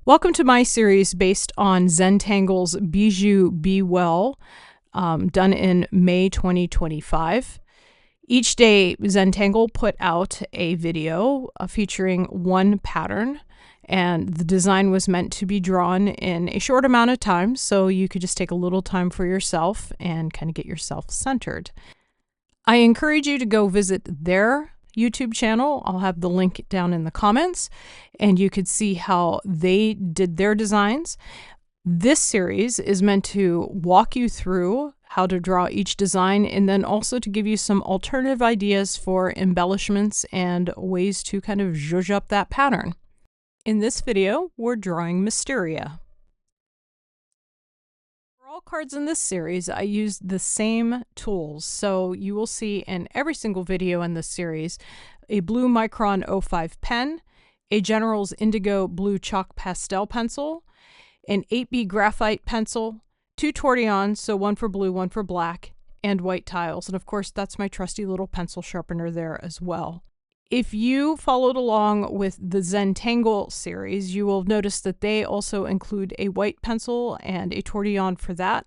Welcome to my series based on Zentangle's Bijou Be Well, done in May 2025. Each day, Zentangle put out a video featuring one pattern, and the design was meant to be drawn in a short amount of time, so you could just take a little time for yourself and kind of get yourself centered. I encourage you to go visit their YouTube channel. I'll have the link down in the comments, and you could see how they did their designs. This series is meant to walk you through how to draw each design, and then also to give you some alternative ideas for embellishments and ways to kind of zhuzh up that pattern. In this video, we're drawing Mysteria. For all cards in this series, I used the same tools, so you will see in every single video in this series a blue Micron 05 pen, a General's Indigo blue chalk pastel pencil, an 8B graphite pencil, two Tortillons, so one for blue, one for black, and white tiles. And of course, that's my trusty little pencil sharpener there as well. If you followed along with the Zentangle series, you will notice that they also include a white pencil and a Tortillon for that.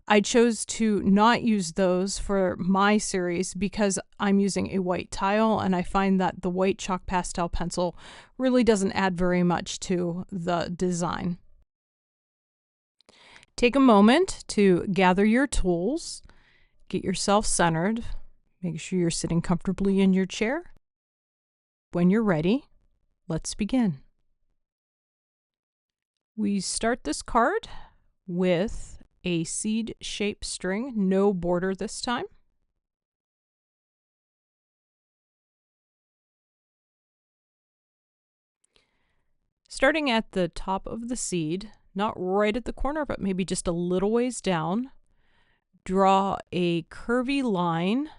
I chose to not use those for my series because I'm using a white tile, and I find that the white chalk pastel pencil really doesn't add very much to the design. Take a moment to gather your tools, get yourself centered, make sure you're sitting comfortably in your chair. When you're ready, let's begin. We start this card with a seed-shaped string, no border this time. Starting at the top of the seed, not right at the corner, but maybe just a little ways down, draw a curvy line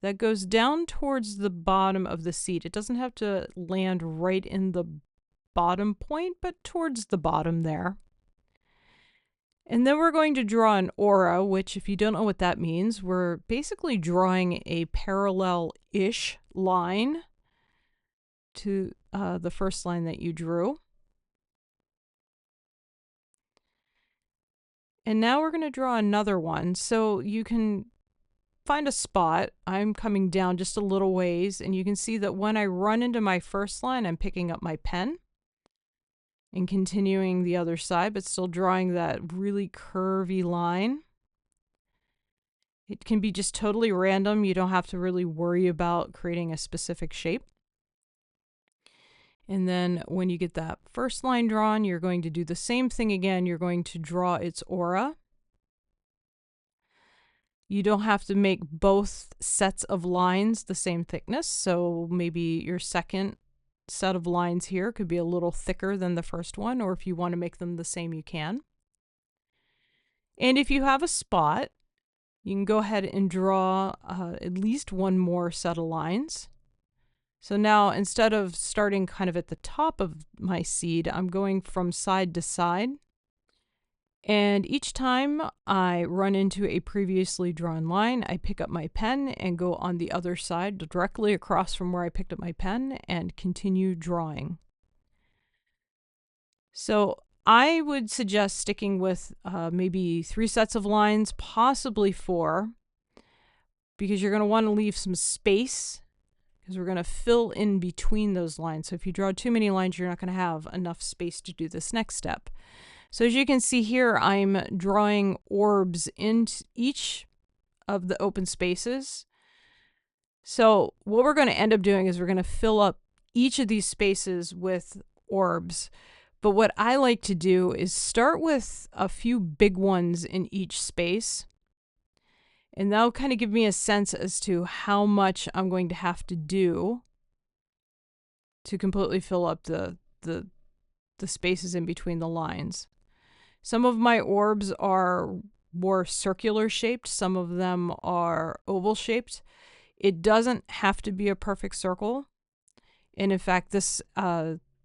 that goes down towards the bottom of the seed. It doesn't have to land right in the bottom point, but towards the bottom there. And then we're going to draw an aura, which, if you don't know what that means, we're basically drawing a parallel-ish line to the first line that you drew. And now we're going to draw another one. So you can find a spot. I'm coming down just a little ways, and you can see that when I run into my first line, I'm picking up my pen and continuing the other side, but still drawing that really curvy line. It can be just totally random. You don't have to really worry about creating a specific shape. And then when you get that first line drawn, you're going to do the same thing again. You're going to draw its aura. You don't have to make both sets of lines the same thickness, so maybe your second set of lines here could be a little thicker than the first one, or if you want to make them the same, you can. And if you have a spot, you can go ahead and draw at least one more set of lines. So now, instead of starting kind of at the top of my seed, I'm going from side to side. And each time I run into a previously drawn line, I pick up my pen and go on the other side directly across from where I picked up my pen and continue drawing. So I would suggest sticking with maybe 3 sets of lines, possibly 4, because you're going to want to leave some space, because we're going to fill in between those lines. So if you draw too many lines, you're not going to have enough space to do this next step. So as you can see here, I'm drawing orbs into each of the open spaces. So what we're going to end up doing is we're going to fill up each of these spaces with orbs. But what I like to do is start with a few big ones in each space. And that'll kind of give me a sense as to how much I'm going to have to do to completely fill up the spaces in between the lines. Some of my orbs are more circular shaped, some of them are oval shaped. It doesn't have to be a perfect circle. And in fact, this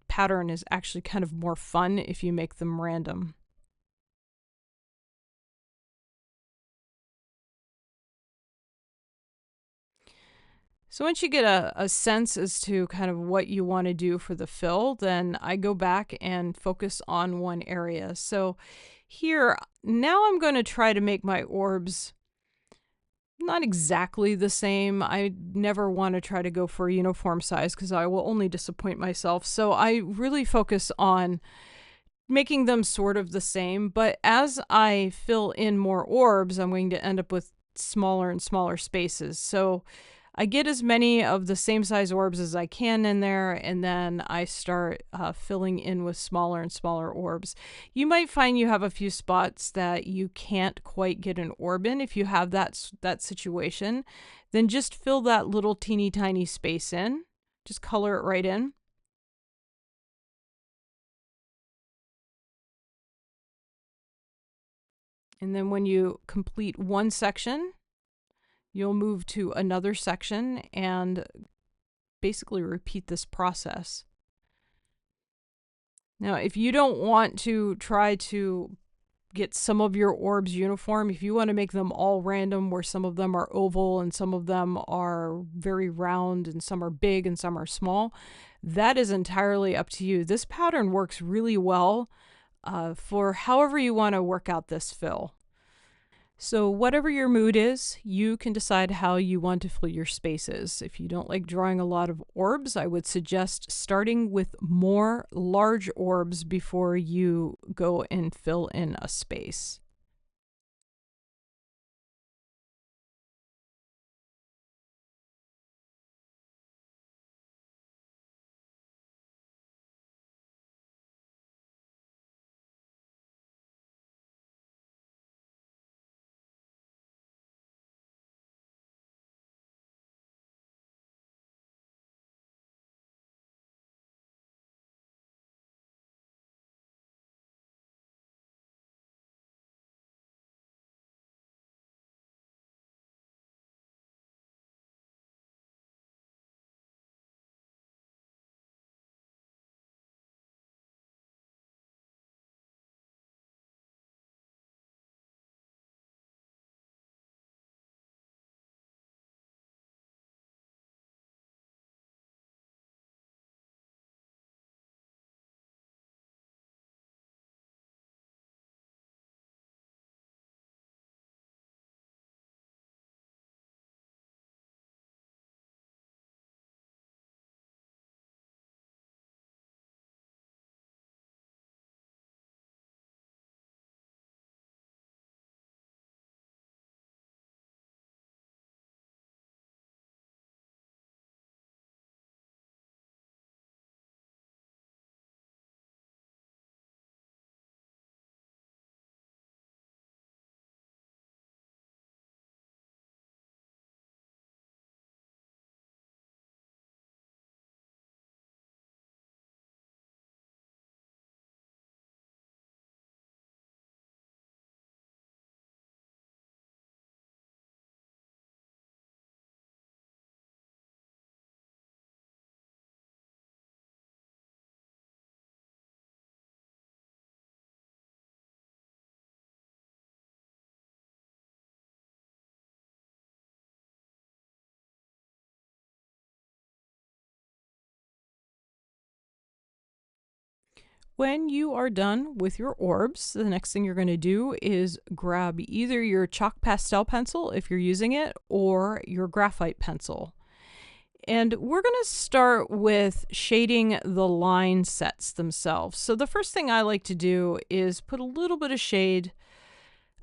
pattern is actually kind of more fun if you make them random. So once you get a sense as to kind of what you want to do for the fill, then I go back and focus on one area. So here, now I'm going to try to make my orbs not exactly the same. I never want to try to go for a uniform size because I will only disappoint myself. So I really focus on making them sort of the same. But as I fill in more orbs, I'm going to end up with smaller and smaller spaces. So I get as many of the same size orbs as I can in there, and then I start filling in with smaller and smaller orbs. You might find you have a few spots that you can't quite get an orb in. If you have that situation, then just fill that little teeny tiny space in. Just color it right in. And then when you complete one section, you'll move to another section and basically repeat this process. Now, if you don't want to try to get some of your orbs uniform, if you want to make them all random where some of them are oval and some of them are very round and some are big and some are small, that is entirely up to you. This pattern works really well for however you want to work out this fill. So whatever your mood is, you can decide how you want to fill your spaces. If you don't like drawing a lot of orbs, I would suggest starting with more large orbs before you go and fill in a space. When you are done with your orbs, the next thing you're going to do is grab either your chalk pastel pencil, if you're using it, or your graphite pencil. And we're going to start with shading the line sets themselves. So the first thing I like to do is put a little bit of shade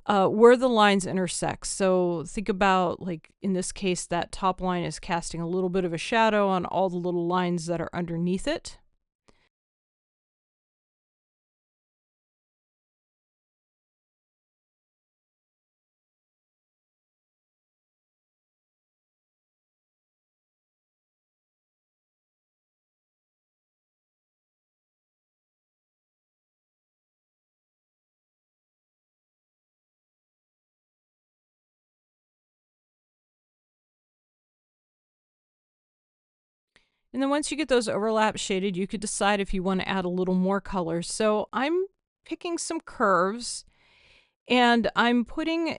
where the lines intersect. So think about, like in this case, that top line is casting a little bit of a shadow on all the little lines that are underneath it. And then once you get those overlaps shaded, you could decide if you want to add a little more color. So I'm picking some curves, And I'm putting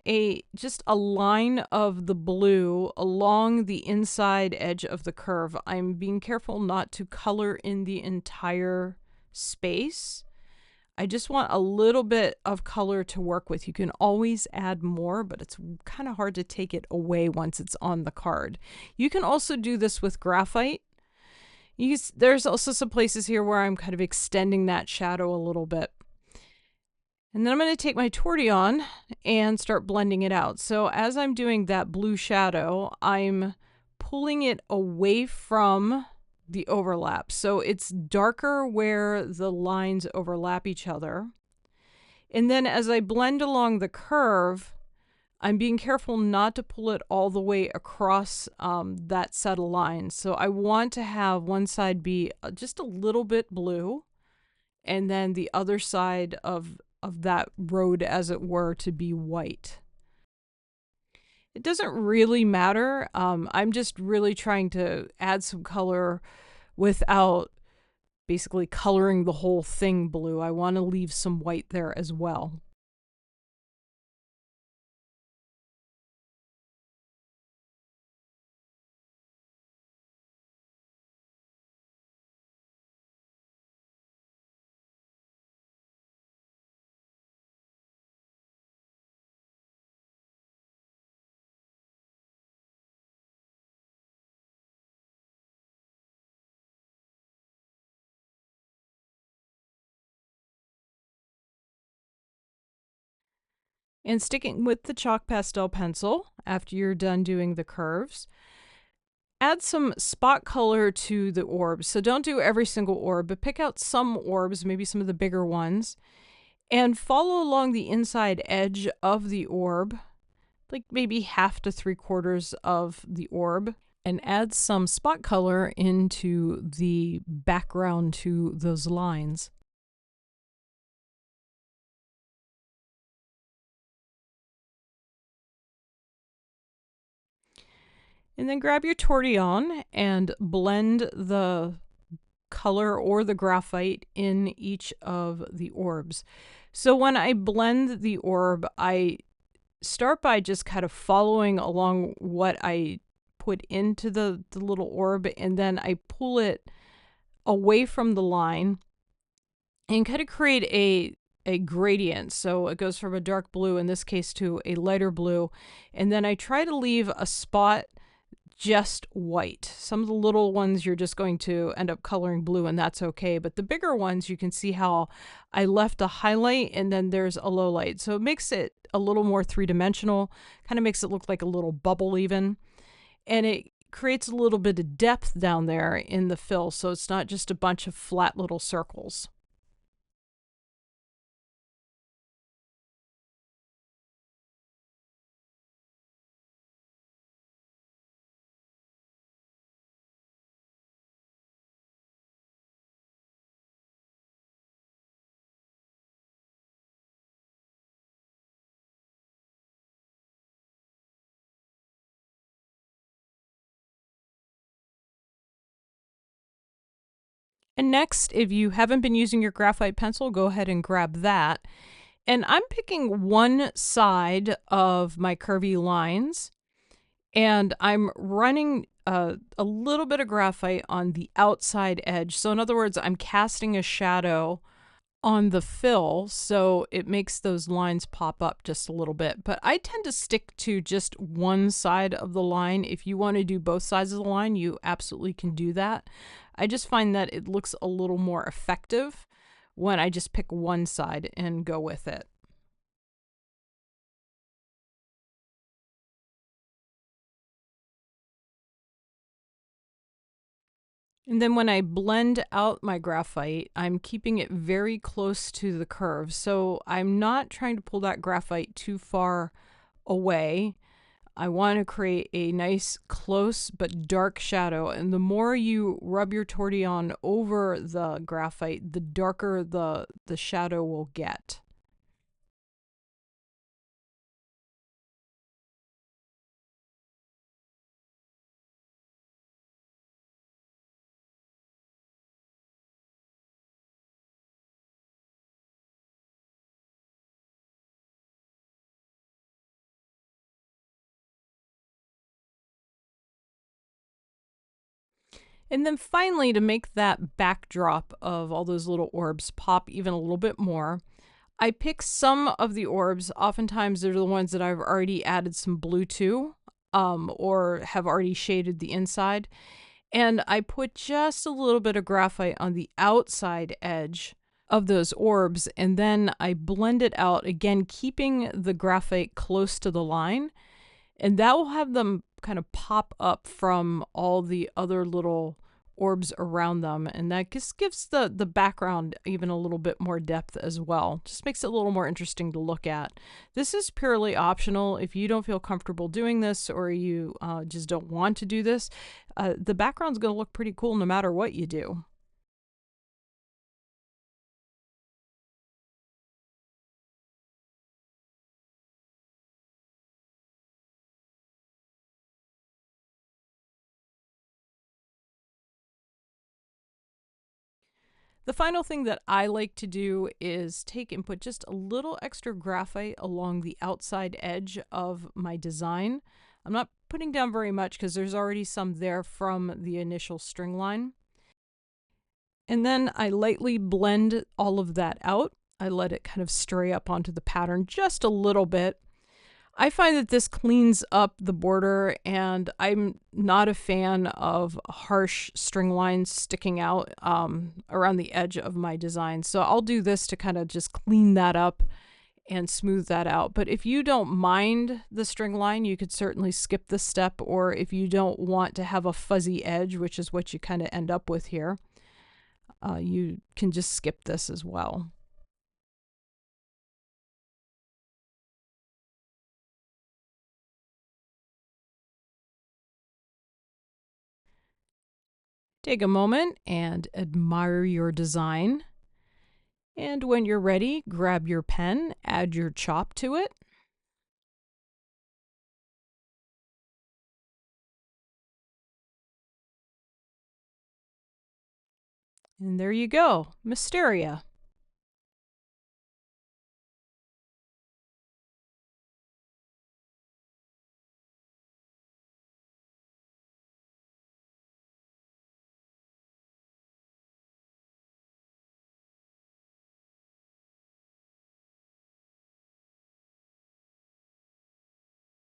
just a line of the blue along the inside edge of the curve. I'm being careful not to color in the entire space. I just want a little bit of color to work with. You can always add more, but it's kind of hard to take it away once it's on the card. You can also do this with graphite. There's also some places here where I'm kind of extending that shadow a little bit. And then I'm going to take my Tortillon and start blending it out. So as I'm doing that blue shadow, I'm pulling it away from the overlap. So it's darker where the lines overlap each other. And then as I blend along the curve, I'm being careful not to pull it all the way across that set of lines. So I want to have one side be just a little bit blue, and then the other side of that road, as it were, to be white. It doesn't really matter. I'm just really trying to add some color without basically coloring the whole thing blue. I want to leave some white there as well. And sticking with the chalk pastel pencil, after you're done doing the curves, add some spot color to the orbs. So don't do every single orb, but pick out some orbs, maybe some of the bigger ones, and follow along the inside edge of the orb, like maybe half to 3/4 of the orb, and add some spot color into the background to those lines. And then grab your Tortillon and blend the color or the graphite in each of the orbs. So when I blend the orb, I start by just kind of following along what I put into the little orb, and then I pull it away from the line and kind of create a gradient. So it goes from a dark blue, in this case, to a lighter blue. And then I try to leave a spot just white. Some of the little ones you're just going to end up coloring blue, and that's okay. But the bigger ones, you can see how I left a highlight and then there's a low light. So it makes it a little more three-dimensional, kind of makes it look like a little bubble even. And it creates a little bit of depth down there in the fill, so it's not just a bunch of flat little circles. And next, if you haven't been using your graphite pencil, go ahead and grab that. And I'm picking one side of my curvy lines, and I'm running a little bit of graphite on the outside edge. So in other words, I'm casting a shadow on the fill, so it makes those lines pop up just a little bit. But I tend to stick to just one side of the line. If you want to do both sides of the line, you absolutely can do that. I just find that it looks a little more effective when I just pick one side and go with it. And then when I blend out my graphite, I'm keeping it very close to the curve. So I'm not trying to pull that graphite too far away. I want to create a nice close but dark shadow. And the more you rub your Tortillon over the graphite, the darker the shadow will get. And then finally, to make that backdrop of all those little orbs pop even a little bit more, I pick some of the orbs. Oftentimes, they're the ones that I've already added some blue to, or have already shaded the inside. And I put just a little bit of graphite on the outside edge of those orbs, and then I blend it out, again, keeping the graphite close to the line. And that will have them kind of pop up from all the other little orbs around them, and that just gives the background even a little bit more depth as well. Just makes it a little more interesting to look at. This is purely optional. If you don't feel comfortable doing this, or you just don't want to do this, the background's going to look pretty cool no matter what you do. The final thing that I like to do is take and put just a little extra graphite along the outside edge of my design. I'm not putting down very much because there's already some there from the initial string line. And then I lightly blend all of that out. I let it kind of stray up onto the pattern just a little bit. I find that this cleans up the border, and I'm not a fan of harsh string lines sticking out around the edge of my design. So I'll do this to kind of just clean that up and smooth that out. But if you don't mind the string line, you could certainly skip this step, or if you don't want to have a fuzzy edge, which is what you kind of end up with here, you can just skip this as well. Take a moment and admire your design. And when you're ready, grab your pen, add your chop to it. And there you go, Mysteria.